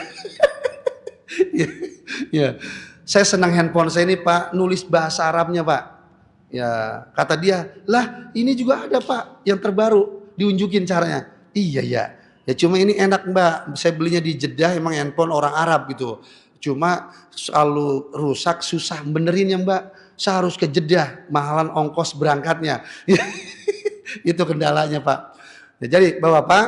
Ya saya senang handphone saya ini Pak nulis bahasa Arabnya Pak. Ya kata dia lah ini juga ada Pak yang terbaru diunjukin caranya. Iya ya. Ya cuma ini enak Mbak, saya belinya di Jeddah emang handphone orang Arab gitu. Cuma selalu rusak, susah benerinnya Mbak. Saya harus ke Jeddah, mahalan ongkos berangkatnya. Itu kendalanya Pak. Ya, jadi Bapak,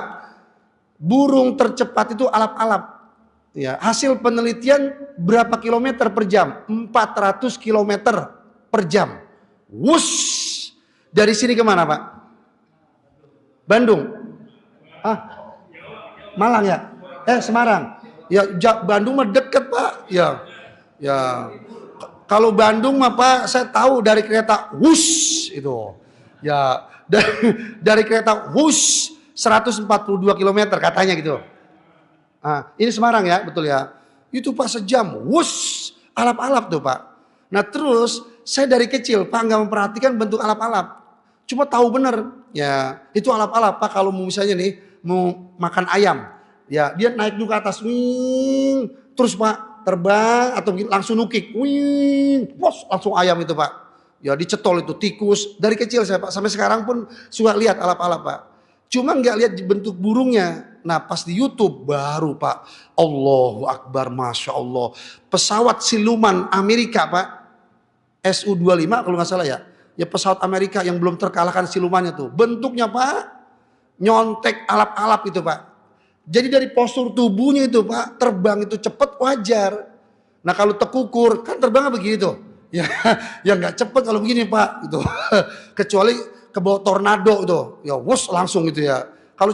burung tercepat itu alap-alap. Ya, hasil penelitian berapa kilometer per jam? 400 kilometer per jam. Wush! Dari sini kemana Pak? Bandung. Malang ya? Semarang. Ya Bandung mah deket Pak. Ya, ya. Kalau Bandung mah Pak, saya tahu dari kereta wush itu. Ya, dari kereta wush 142 kilometer katanya gitu. Nah, ini Semarang ya, betul ya. Itu Pak sejam, wush, alap-alap tuh Pak. Nah terus saya dari kecil Pak nggak memperhatikan bentuk alap-alap. Cuma tahu bener, ya itu alap-alap Pak kalau misalnya nih mau makan ayam. Ya dia naik dulu ke atas, wing, terus Pak terbang atau langsung nukik, wing, bos langsung ayam itu Pak. Ya dicetol itu tikus. Dari kecil saya Pak, sampai sekarang pun suka lihat alap-alap Pak. Cuma nggak lihat bentuk burungnya. Nah pas di YouTube baru Pak, Allahu Akbar, Masya Allah. Pesawat siluman Amerika Pak, Su-25 kalau nggak salah ya. Ya pesawat Amerika yang belum terkalahkan silumannya tuh. Bentuknya Pak, nyontek alap-alap itu Pak. Jadi dari postur tubuhnya itu Pak, terbang itu cepat wajar. Nah kalau tekukur, kan terbangnya begitu. Ya, ya nggak cepet kalau begini Pak, gitu. Kecuali ke bawah tornado itu, ya wus langsung gitu ya. Kalau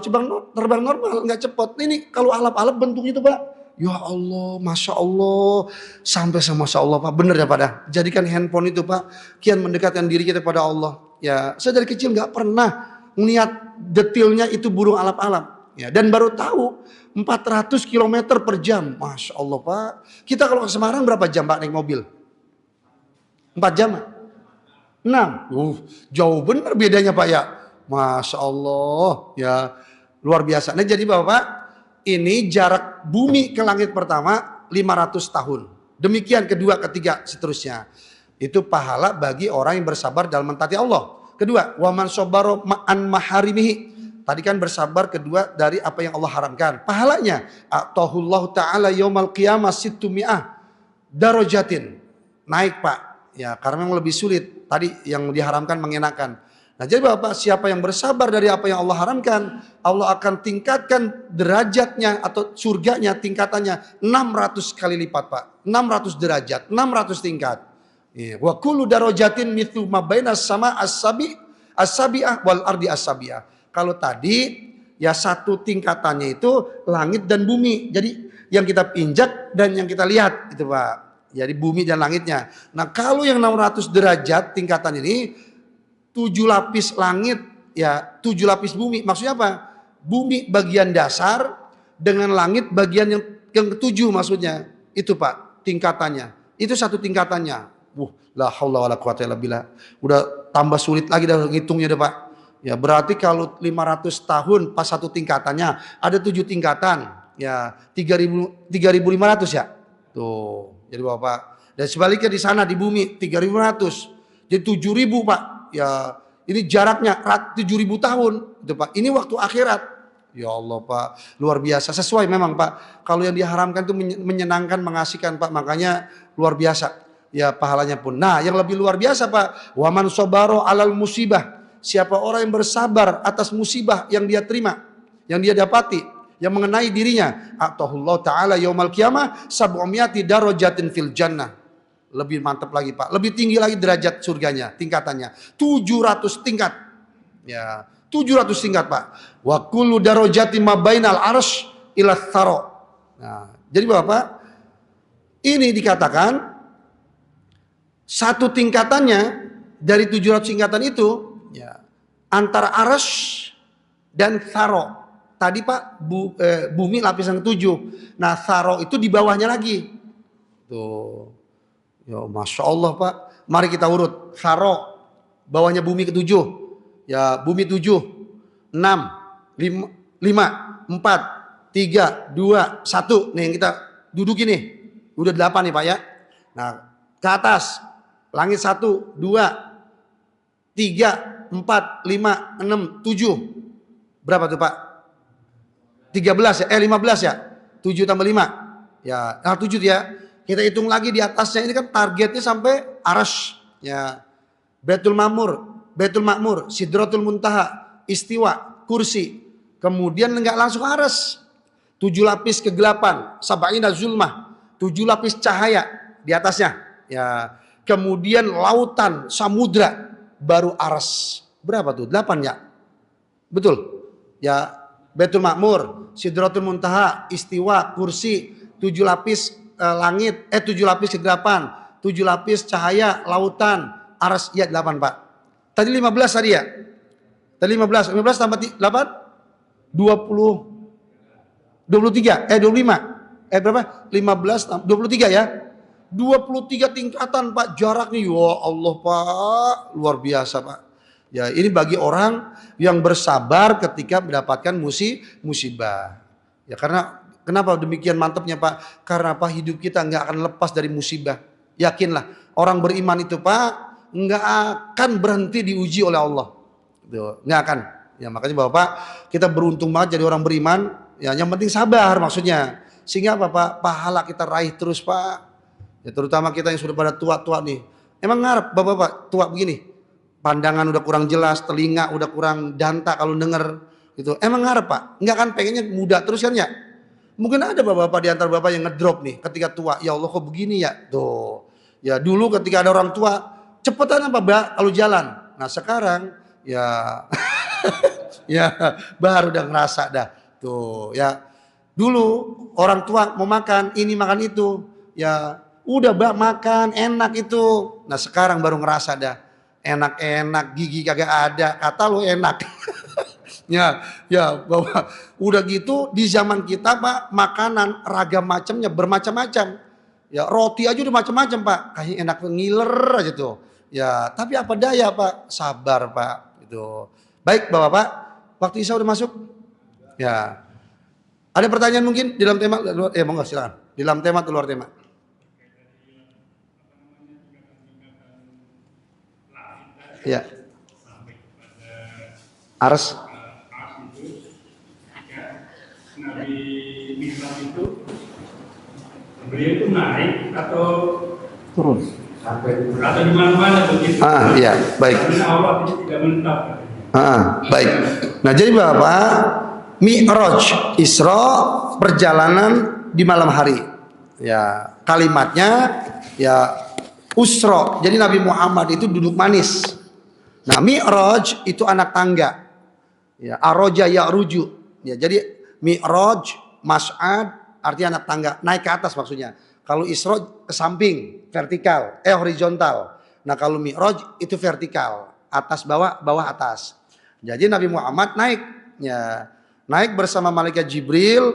terbang normal nggak cepet. Ini kalau alap-alap bentuknya itu Pak, ya Allah, Masya Allah, sampai sama Masya Allah Pak, bener ya Pak dah. Jadikan handphone itu Pak, kian mendekatkan diri kita pada Allah. Ya, saya dari kecil nggak pernah melihat detailnya itu burung alap-alap. Ya, dan baru tahu 400 km per jam, Masya Allah Pak. Kita kalau ke Semarang berapa jam Pak naik mobil? 4 jam? 6. Jauh bener bedanya Pak ya. Masya Allah ya, luar biasa. Nah jadi Bapak, ini jarak bumi ke langit pertama 500 tahun. Demikian kedua, ketiga, seterusnya. Itu pahala bagi orang yang bersabar dalam mentaati Allah. Kedua, waman sobaro ma'an maharimihi. Tadi kan bersabar kedua dari apa yang Allah haramkan. Pahalanya, atahullahu ta'ala yaumal qiyamah situmi'ah darajatin. Naik Pak, ya karena memang lebih sulit. Tadi yang diharamkan mengenakan. Nah jadi Bapak, siapa yang bersabar dari apa yang Allah haramkan, Allah akan tingkatkan derajatnya atau surganya tingkatannya 600 kali lipat Pak. 600 derajat, 600 tingkat. Wa kullu darajatin mithlu ma bainas sama as-sabi'ah wal ardi as-sabi'ah. Kalau tadi ya satu tingkatannya itu langit dan bumi. Jadi yang kita injak dan yang kita lihat itu Pak. Jadi bumi dan langitnya. Nah kalau yang 600 derajat tingkatan ini 7 lapis langit ya 7 lapis bumi. Maksudnya apa? Bumi bagian dasar dengan langit bagian yang ketujuh maksudnya. Itu Pak tingkatannya. Itu satu tingkatannya. La haula wala quwata illa billah. Udah tambah sulit lagi dah ngitungnya deh Pak. Ya berarti kalau 500 tahun pas satu tingkatannya ada 7 tingkatan. Ya 3.500 ya. Tuh. Jadi Bapak. Dan sebaliknya di sana di bumi 3.500. Jadi 7.000 Pak. Ya ini jaraknya 7.000 tahun. Itu Pak. Ini waktu akhirat. Ya Allah Pak. Luar biasa. Sesuai memang Pak. Kalau yang diharamkan itu menyenangkan, mengasihkan Pak. Makanya luar biasa. Ya pahalanya pun. Nah yang lebih luar biasa Pak. Waman sobaro alal musibah. Siapa orang yang bersabar atas musibah yang dia terima, yang dia dapati, yang mengenai dirinya, atahullahu ta'ala yaumal qiyamah sab'umiyati darajatin fil jannah. Lebih mantap lagi Pak, lebih tinggi lagi derajat surganya, tingkatannya. 700 tingkat. Ya, 700 tingkat Pak. Wa kullu darajati ma bainal arsy ila tsara. Nah, jadi Bapak, ini dikatakan satu tingkatannya dari 700 tingkatan itu ya, antara arsy dan tsara. Tadi Pak bumi lapisan ke-7. Nah tsara itu di bawahnya lagi. Tuh. Ya Masya Allah Pak. Mari kita urut. Tsara bawahnya bumi ke-7. Ya bumi 7, 6, 5, 4, 3, 2, 1. Nih yang kita dudukin nih. Udah 8 nih Pak ya. Nah ke atas. Langit 1, 2, 3, 4, 5, 6, 7. Berapa tuh Pak? 13 ya? 15 ya? 7 tambah 5. Ya, 7 ya. Kita hitung lagi di atasnya ini kan targetnya sampai arsy. Ya. Baitul Ma'mur, Sidratul Muntaha, Istiwa, kursi. Kemudian enggak langsung arsy. 7 lapis kegelapan, sab'ina zulmah. 7 lapis cahaya di atasnya. Ya. Kemudian lautan, samudra, baru arsy. Berapa tuh? 8 ya? Betul? Ya, Baitul Ma'mur, Sidratul Muntaha, Istiwa, kursi, 7 lapis langit, 7 lapis kegelapan, 7 lapis cahaya lautan, aras, ya 8 Pak. Tadi 15 tadi ya? Tadi 15 tambah 8? 20, 23, 25. Berapa? 15, 23 ya? 23 tingkatan Pak jaraknya. Ya Allah Pak, luar biasa Pak. Ya ini bagi orang yang bersabar ketika mendapatkan musibah. Ya karena kenapa demikian mantapnya Pak? Karena Pak hidup kita nggak akan lepas dari musibah. Yakinlah orang beriman itu Pak nggak akan berhenti diuji oleh Allah. Nggak akan. Ya makanya Bapak kita beruntung banget jadi orang beriman. Ya yang penting sabar maksudnya. Sehingga apa Pak? Pahala kita raih terus Pak. Ya terutama kita yang sudah pada tua-tua nih. Emang ngarep Bapak tua begini? Pandangan udah kurang jelas, telinga udah kurang danta kalau denger gitu. Emang ngarep Pak? Enggak kan pengennya muda terus kan ya? Mungkin ada bapak-bapak di antara bapak yang ngedrop nih ketika tua. Ya Allah kok begini ya? Tuh. Ya dulu ketika ada orang tua, cepetan apa Mbak kalau jalan. Nah sekarang ya ya baru udah ngerasa dah. Tuh ya. Dulu orang tua mau makan ini makan itu. Ya udah Mbak makan enak itu. Nah sekarang baru ngerasa dah. Enak-enak gigi kagak ada. Kata lu enak. ya bahwa udah gitu di zaman kita Pak makanan ragam macamnya bermacam-macam. Ya roti aja udah macam-macam Pak. Kayak enak ngiler aja tuh. Ya tapi apa daya Pak? Sabar Pak. Itu. Baik Bapak, waktu Isa udah masuk? Ya. Ada pertanyaan mungkin di dalam tema? Monggo silakan. Di dalam tema atau luar tema? Ya. Aras. Nabi Mi'raj itu beliau itu naik atau turun? Atau di mana-mana begitu? Iya, baik. Karena Allah itu tidak menetap. Baik. Nah jadi Bapak, Mi'raj, Isra, perjalanan di malam hari. Ya, kalimatnya ya usra. Jadi Nabi Muhammad itu duduk manis. Nah, Mi'raj itu anak tangga. Ya, aroja ya'ruju. Ya, jadi Mi'raj, Mas'ad artinya anak tangga, naik ke atas maksudnya. Kalau Isra ke samping, vertikal, horizontal. Nah, kalau Mi'raj itu vertikal, atas bawah, bawah atas. Jadi Nabi Muhammad naik, ya, naik bersama malaikat Jibril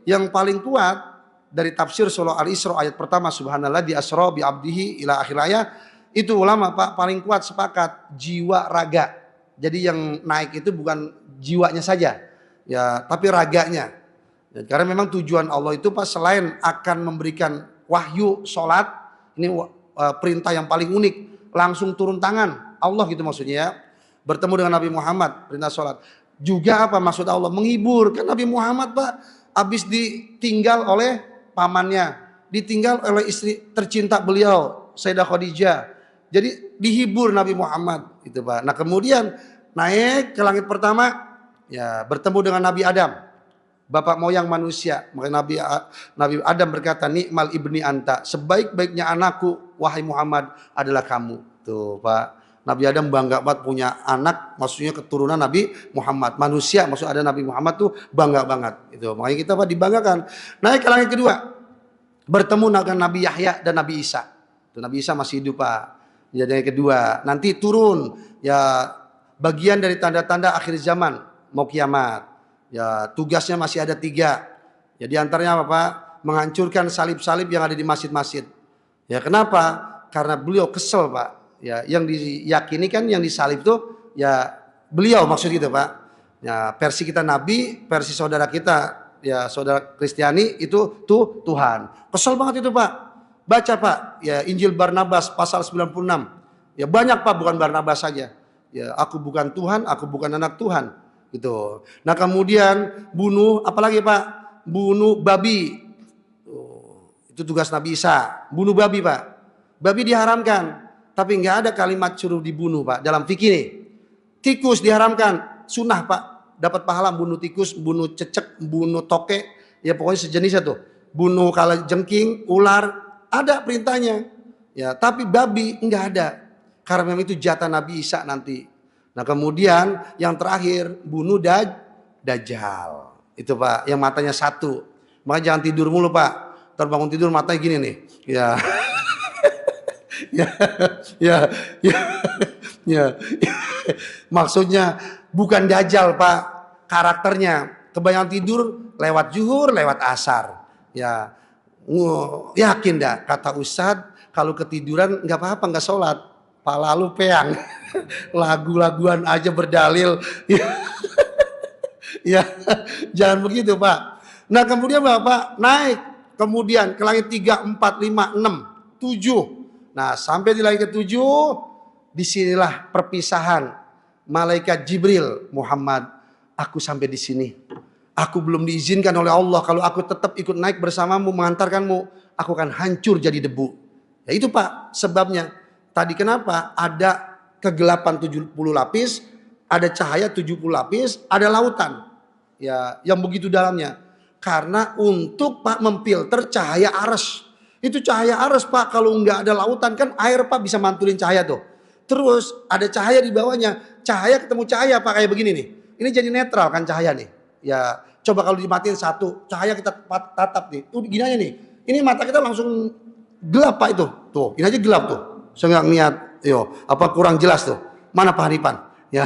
yang paling kuat dari tafsir surah Al-Isra ayat pertama subhanallah di asra bi abdihi ila akhir ayat. Itu ulama Pak paling kuat sepakat jiwa raga. Jadi yang naik itu bukan jiwanya saja, ya, tapi raganya. Ya, karena memang tujuan Allah itu Pak selain akan memberikan wahyu sholat, ini perintah yang paling unik, langsung turun tangan Allah gitu maksudnya ya. Bertemu dengan Nabi Muhammad, perintah sholat. Juga apa maksud Allah? Menghibur. Kan Nabi Muhammad Pak habis ditinggal oleh pamannya, ditinggal oleh istri tercinta beliau, Sayyidah Khadijah. Jadi dihibur Nabi Muhammad gitu Pak. Nah kemudian naik ke langit pertama, ya bertemu dengan Nabi Adam, bapak moyang manusia. Maka Nabi Adam berkata, nikmal ibni anta, sebaik-baiknya anakku wahai Muhammad adalah kamu. Tuh Pak, Nabi Adam bangga banget punya anak, maksudnya keturunan Nabi Muhammad. Manusia maksud ada Nabi Muhammad tuh bangga banget. Itu makanya kita Pak dibanggakan. Naik ke langit kedua, bertemu dengan Nabi Yahya dan Nabi Isa. Tuh, Nabi Isa masih hidup Pak. Jadi yang kedua, nanti turun ya bagian dari tanda-tanda akhir zaman mau kiamat. Ya tugasnya masih ada 3. Ya di antaranya apa Pak? Menghancurkan salib-salib yang ada di masjid-masjid. Ya kenapa? Karena beliau kesel Pak. Ya yang diyakini kan yang disalib tuh ya beliau maksud gitu Pak. Ya versi kita Nabi, versi saudara kita ya saudara Kristiani itu tuh Tuhan. Kesel banget itu Pak. Baca Pak, ya Injil Barnabas pasal 96. Ya banyak Pak, bukan Barnabas saja. Ya aku bukan Tuhan, aku bukan anak Tuhan. Gitu. Nah kemudian bunuh, apalagi Pak? Bunuh babi. Itu tugas Nabi Isa. Bunuh babi Pak. Babi diharamkan. Tapi nggak ada kalimat suruh dibunuh Pak. Dalam fikih nih. Tikus diharamkan. Sunnah Pak. Dapat pahala bunuh tikus, bunuh cecek, bunuh toke. Ya pokoknya sejenisnya tuh. Bunuh kalajengking, ular. Ada perintahnya, ya. Tapi babi enggak ada, karena memang itu jatah Nabi Isa nanti. Nah kemudian yang terakhir bunuh Dajjal, itu Pak, yang matanya 1. Makanya jangan tidur mulu Pak. terbangun tidur matanya gini nih. Ya. Ya, ya, ya, ya. Maksudnya bukan dajjal Pak, karakternya kebanyakan tidur lewat zuhur, lewat asar. Ya, yakin dah kata Ustadz kalau ketiduran nggak apa-apa nggak sholat, pala lu peang, lagu-laguan aja berdalil. Ya, ya, jangan begitu Pak. Nah kemudian Bapak naik, kemudian ke langit 3, 4, 5, 6, 7. Nah sampai di langit ke-7, disinilah perpisahan malaikat Jibril, Muhammad, aku sampai di sini. Aku belum diizinkan oleh Allah, kalau aku tetap ikut naik bersamamu mengantarkanmu, aku akan hancur jadi debu. Ya itu Pak sebabnya. Tadi kenapa ada kegelapan 70 lapis, ada cahaya 70 lapis, ada lautan. Ya, yang begitu dalamnya. Karena untuk Pak memfilter cahaya arsy. Itu cahaya arsy Pak, kalau nggak ada lautan kan air Pak bisa mantulin cahaya tuh. Terus ada cahaya di bawahnya, cahaya ketemu cahaya Pak kayak begini nih. Ini jadi netral kan cahaya nih. Ya, coba kalau dimatiin satu, cahaya kita tatap nih. Gini aja nih. Ini mata kita langsung gelap Pak itu. Tuh, ini aja gelap tuh. Saya nggak niat, yo, apa kurang jelas tuh. Mana Pak Haripan? Ya.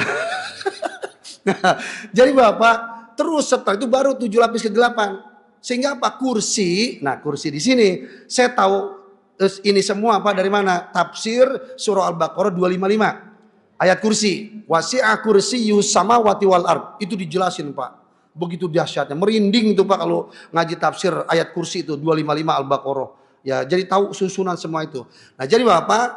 Jadi Bapak, terus setelah itu baru 7 lapis ke-8. Sehingga apa? Kursi. Nah, kursi di sini saya tahu ini semua apa dari mana? Tafsir surah Al-Baqarah 255. Ayat kursi. Wasi'a kursiyyus samawati wal ard. Itu dijelasin, Pak. Begitu dahsyatnya. Merinding itu Pak kalau ngaji tafsir ayat kursi itu 255 Al-Baqarah. Ya, jadi tahu susunan semua itu. Nah, jadi Bapak,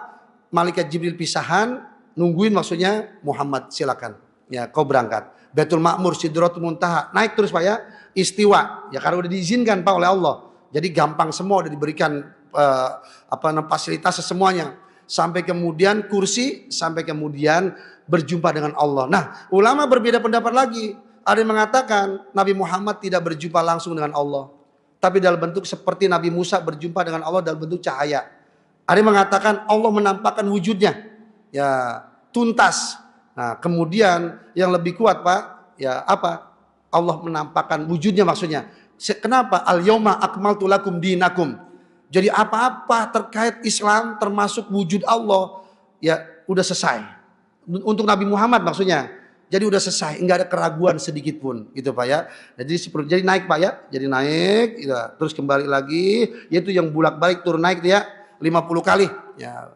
malaikat Jibril pisahan, nungguin maksudnya Muhammad silakan. Ya, kau berangkat. Baitul Ma'mur, Sidratul Muntaha, naik terus Pak ya. Istiwa, ya karena udah diizinkan Pak oleh Allah. Jadi gampang semua udah diberikan fasilitas semuanya. Sampai kemudian kursi, sampai kemudian berjumpa dengan Allah. Nah, ulama berbeda pendapat lagi. Ada yang mengatakan Nabi Muhammad tidak berjumpa langsung dengan Allah, tapi dalam bentuk seperti Nabi Musa berjumpa dengan Allah dalam bentuk cahaya. Ada yang mengatakan Allah menampakkan wujudnya, ya tuntas. Nah, kemudian yang lebih kuat Pak, ya apa? Allah menampakkan wujudnya maksudnya. Kenapa? Al-yauma akmaltu lakum dinakum. Jadi apa-apa terkait Islam termasuk wujud Allah ya udah selesai. Untuk Nabi Muhammad maksudnya. Jadi udah selesai, enggak ada keraguan sedikit pun gitu Pak ya. Jadi naik Pak ya. Jadi naik ya, terus kembali lagi, yaitu yang bolak-balik turun naik dia 50 kali ya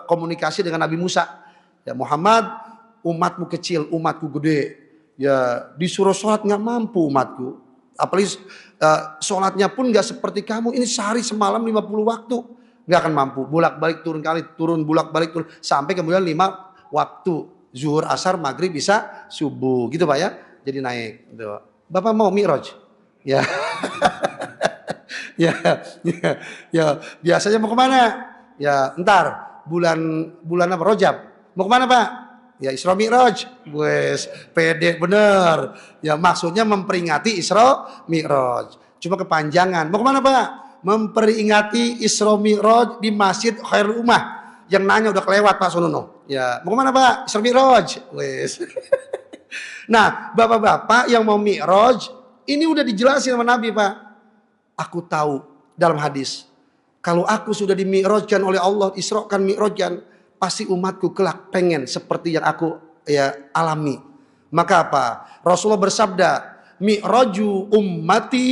komunikasi dengan Nabi Musa. Ya Muhammad, umatmu kecil, umatku gede. Ya disuruh sholat nggak mampu umatku, apalagi sholatnya pun nggak seperti kamu. Ini sehari semalam 50 waktu nggak akan mampu, bolak balik turun bolak balik turun sampai kemudian 5 waktu zuhur asar maghrib bisa subuh gitu Pak ya. Jadi naik gitu. Bapak mau mi'raj ya. ya biasanya mau kemana ya, entar bulan apa, Rajab mau kemana Pak? Ya Isra Mi'raj, wes pede bener. Ya maksudnya memperingati Isra Mi'raj. Cuma kepanjangan. Mau kemana Pak? Memperingati Isra Mi'raj di Masjid Khairul Ummah. Yang nanya udah kelewat Pak Sonono. Ya mau kemana Pak? Isra Mi'raj, wes. Nah bapak-bapak yang mau Mi'raj, ini udah dijelasin sama Nabi Pak. Aku tahu dalam hadis, kalau aku sudah di Mi'rajkan oleh Allah, Isra'kan Mi'rajkan, pasti umatku kelak pengen seperti yang aku ya alami. Maka apa? Rasulullah bersabda, mi'raju ummati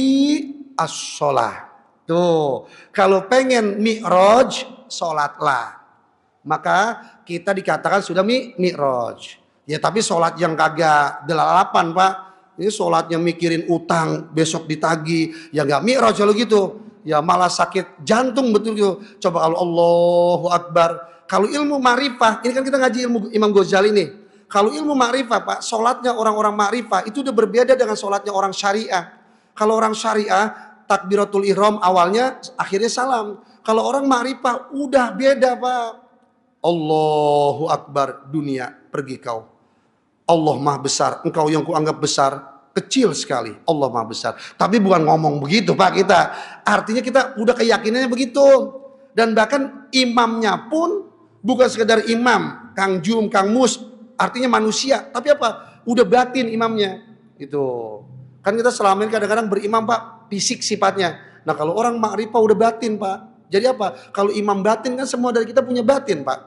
as-sholah. Tuh, kalau pengen mi'raj, sholatlah. Maka kita dikatakan sudah mi'raj. Ya tapi sholat yang kagak 8 Pak. Ini sholatnya mikirin utang, besok ditagi. Ya gak mi'raj kalau gitu. Ya malah sakit jantung betul gitu. Coba kalau Allahu Akbar. Kalau ilmu ma'rifah, ini kan kita ngaji ilmu Imam Ghazali nih. Kalau ilmu ma'rifah Pak, sholatnya orang-orang ma'rifah itu udah berbeda dengan sholatnya orang syariah. Kalau orang syariah, takbiratul ihram awalnya, akhirnya salam. Kalau orang ma'rifah udah beda Pak. Allahu Akbar, dunia pergi kau. Allah maha besar, engkau yang kuanggap besar, kecil sekali. Allah maha besar. Tapi bukan ngomong begitu Pak kita. Artinya kita udah keyakinannya begitu. Dan bahkan imamnya pun bukan sekedar imam, Kang Jum, Kang Mus, artinya manusia. Tapi apa? Udah batin imamnya. Gitu. Kan kita selama ini kadang-kadang berimam Pak, fisik sifatnya. Nah kalau orang ma'rifah udah batin Pak. Jadi apa? Kalau imam batin kan semua dari kita punya batin Pak.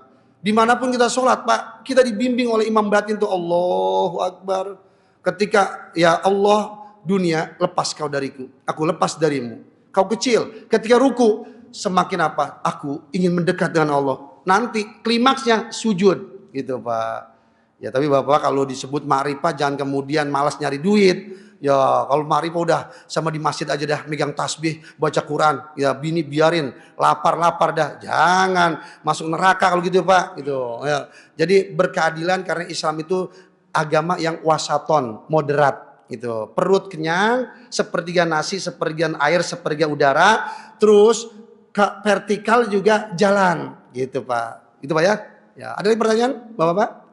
Dimanapun kita sholat Pak, kita dibimbing oleh imam batin tuh Allahu Akbar. Ketika ya Allah dunia lepas kau dariku, aku lepas darimu. Kau kecil. Ketika ruku semakin apa? Aku ingin mendekat dengan Allah. Nanti klimaksnya sujud gitu Pak. Ya tapi Bapak kalau disebut ma'rifah jangan kemudian malas nyari duit. Ya kalau ma'rifah udah sama di masjid aja dah megang tasbih, baca Quran. Ya bini biarin lapar-lapar dah. Jangan masuk neraka kalau gitu Pak. Gitu. Ya. Jadi berkeadilan karena Islam itu agama yang wasaton, moderat. Gitu. Perut kenyang, sepertiga nasi, sepertiga air, sepertiga udara. Terus vertikal juga jalan. Gitu Pak. Gitu Pak ya. Ya, ada lagi pertanyaan Bapak-Bapak?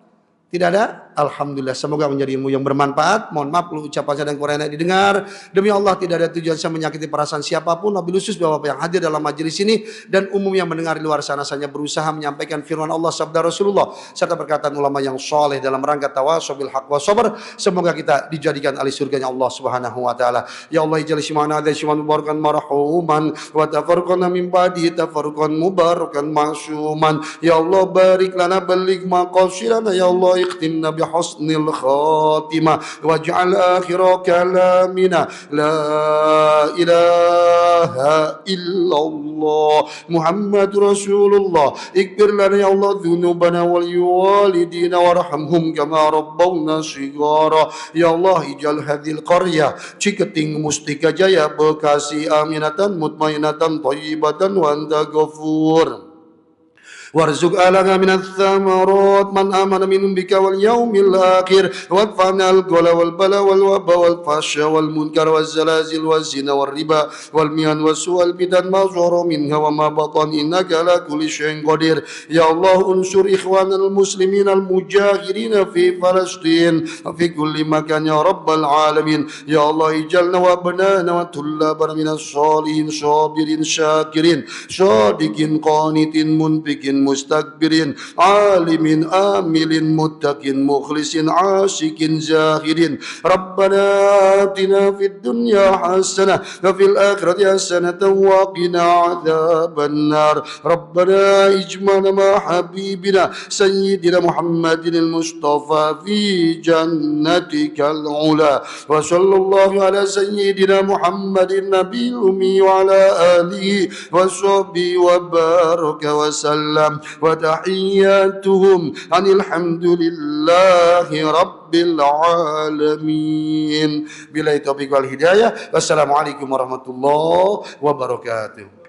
Tidak ada? Alhamdulillah. Semoga menjadi ilmu yang bermanfaat. Mohon maaf kalau ucapan saya dan Quran yang didengar. Demi Allah tidak ada tujuan saya menyakiti perasaan siapapun. Wabil khusus Bapak yang hadir dalam majelis ini dan umum yang mendengar di luar sana, saya berusaha menyampaikan firman Allah sabda Rasulullah serta perkataan ulama yang soleh dalam rangka tawassul bil haq wa sabr. Semoga kita dijadikan ahli surganya Allah Subhanahu wa taala. Ya Allah ij'al shimana hadza shiman mubarakan marhuman wa tafarraqna min ba'di tafarruqan mubarakan ma'suman. Ya Allah barik lana baligh maqasidana ya Allah اختمنا بحسن الخاتمة واجعل آخر كلامنا لا إله إلا الله محمد رسول الله اغفر لنا يا الله ذنوبنا ولوالدينا وارحمهم كما ربونا صغارا يا الله اجعل هذه القرية Ciketing Mustika Jaya Bekasi aminatan mutmainatan thayyibatan wa anta ghafur وارزق آلنا من الثمرات من آمن منهم بك واليوم الآخر وادفعنا القول والبلاء والوباء والفحشاء والمنكر والزلازل والزنا والربا والميان والسوء الفتن ما ظهر منها وما بطن إنك على كل شيء قدير يا الله انصر إخواننا المسلمين المجاهرين في فلسطين وفي كل مكان يا رب العالمين يا الله اجعلنا وابنانا وطلابنا من الصالحين صابرين شاكرين صادقين قانتين منفقين مستكبرين عالم آمل متق مخلص عاشق زاهد ربنا آتنا في الدنيا حسنة وفي الآخرة حسنة وقنا عذاب النار ربنا اجمعنا مع حبيبنا سيدنا محمد المصطفى في جنتك العلا وصلى الله على سيدنا محمد النبي الأمي وعلى آله وصحبه وبارك وسلم وتحياتهم عن الحمد لله رب العالمين. Billahi taufiq wal hidayah. Wassalamualaikum warahmatullahi wabarakatuh.